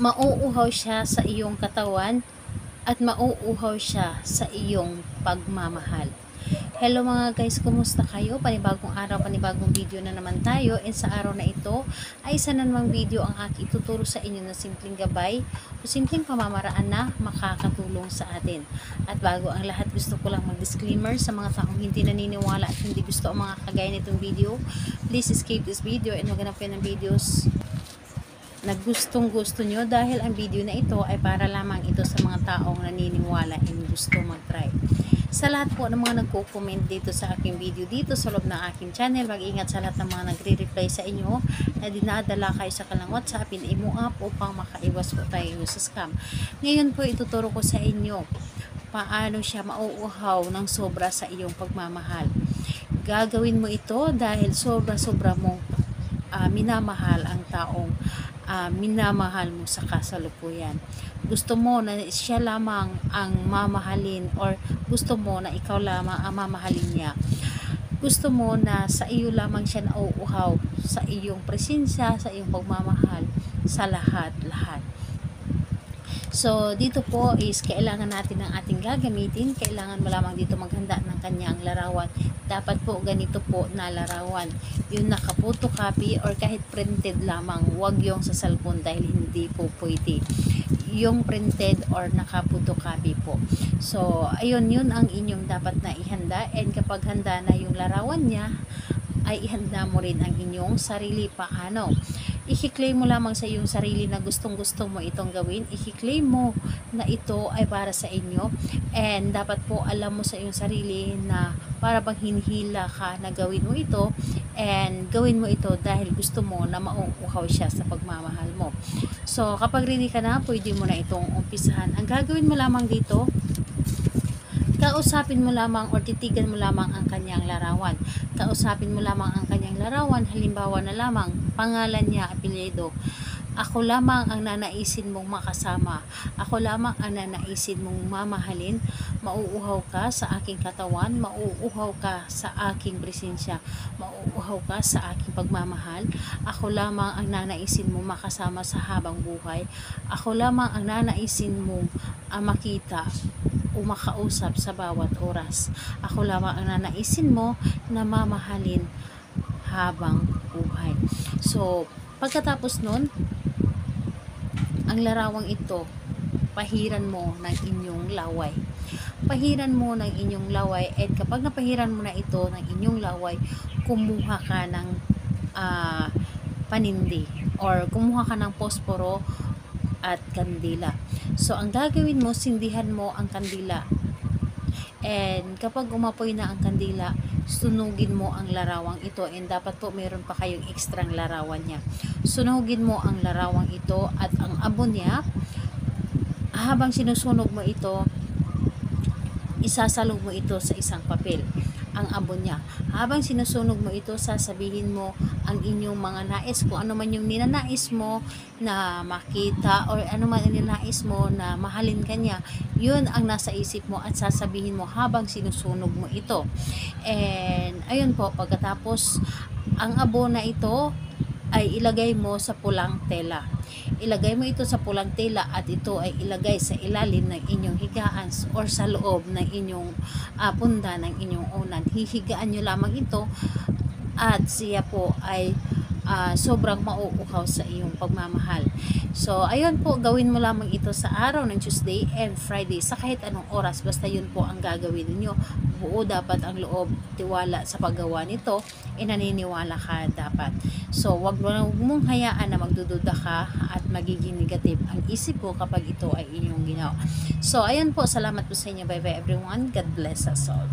mauuhaw siya sa iyong katawan at mauuhaw siya sa iyong pagmamahal. Hello mga guys, kumusta kayo? Panibagong araw, panibagong video na naman tayo. And sa araw na ito ay isa na namang video ang aking ituturo sa inyo na simpleng gabay o simpleng pamamaraan na makakatulong sa atin. At bago ang lahat, gusto ko lang mag-disclaimer sa mga taong hindi naniniwala at hindi gusto ang mga kagaya nitong video. Please escape this video and maghanap kayo ng videos na gustong gusto nyo, dahil ang video na ito ay para lamang ito sa mga taong naniniwala and gusto mag-try. Sa lahat po ng mga nagko-comment dito sa aking video dito sa loob ng aking channel, mag-ingat sa lahat ng mga nagre-reply sa inyo na dinadala kayo sa kalang WhatsApp, imo up upang makaiwas po tayo sa scam. Ngayon po ituturo ko sa inyo paano siya mauuhaw ng sobra sa iyong pagmamahal. Gagawin mo ito dahil sobra-sobra mo minamahal ang taong minamahal mo sa kasalukuyan. Gusto mo na siya lamang ang mamahalin, or gusto mo na ikaw lamang ang mamahalin niya. Gusto mo na sa iyo lamang siya nauuhaw, sa iyong presensya, sa iyong pagmamahal, sa lahat-lahat. So, dito po is kailangan natin ng ating gagamitin. Kailangan mo lamang dito maghanda ng kanyang larawan. Dapat po ganito po na larawan. Yung naka-photocopy or kahit printed lamang. Huwag yung sa cellphone dahil hindi po pwede. Yung printed or naka-photocopy po. So, ayun, yun ang inyong dapat na ihanda. And kapag handa na yung larawan niya, ay ihanda mo rin ang inyong sarili. Paano? I-claim mo lamang sa iyong sarili na gustong-gusto mo itong gawin. I-claim mo na ito ay para sa inyo. And dapat po alam mo sa iyong sarili na para bang hinihila ka na gawin mo ito. And gawin mo ito dahil gusto mo na mauuhaw siya sa pagmamahal mo. So, kapag ready ka na, pwede mo na itong umpisahan. Ang gagawin mo lamang dito, kausapin mo lamang or titigan mo lamang ang kanyang larawan. Kausapin mo lamang ang kanyang larawan. Halimbawa na lamang, pangalan niya, apelyido. Ako lamang ang nanaisin mong makasama. Ako lamang ang nanaisin mong mamahalin. Mauuhaw ka sa aking katawan. Mauuhaw ka sa aking presensya. Mauuhaw ka sa aking pagmamahal. Ako lamang ang nanaisin mong makasama sa habang buhay. Ako lamang ang nanaisin mong makita o makausap sa bawat oras. Ako lamang ang nanaisin mo na mamahalin habang buhay. So, pagkatapos nun, ang larawang ito, pahiran mo ng inyong laway. Pahiran mo ng inyong laway, at kapag napahiran mo na ito ng inyong laway, kumuha ka ng panindi or kumuha ka ng posporo at kandila. So, ang gagawin mo, sindihan mo ang kandila. And kapag umapoy na ang kandila, sunugin mo ang larawang ito. And dapat po meron pa kayong ekstrang larawan niya. Sunugin mo ang larawang ito at ang abo niya, habang sinusunog mo ito, isasalog mo ito sa isang papel. Ang abo niya. Habang sinusunog mo ito, sasabihin mo ang inyong mga nais, kung ano man yung ninanais mo na makita or ano man ang ninanais mo na mahalin kanya, yun ang nasa isip mo at sasabihin mo habang sinusunog mo ito. And ayun po, pagkatapos ang abo na ito ay ilagay mo sa pulang tela. Ilagay mo ito sa pulang tela at ito ay ilagay sa ilalim ng inyong higaan or sa loob ng inyong punda ng inyong unan. Hihigaan nyo lamang ito at siya po ay sobrang mauuhaw sa iyong pagmamahal. So, ayun po, gawin mo lamang ito sa araw ng Tuesday and Friday sa kahit anong oras. Basta yun po ang gagawin ninyo. Buo dapat ang loob, tiwala sa paggawa nito, naniniwala ka dapat. So, wag mong hayaan na magdududa ka at magiging negative ang isip mo kapag ito ay inyong ginawa. So, ayun po, salamat po sa inyo. Bye bye everyone. God bless us all.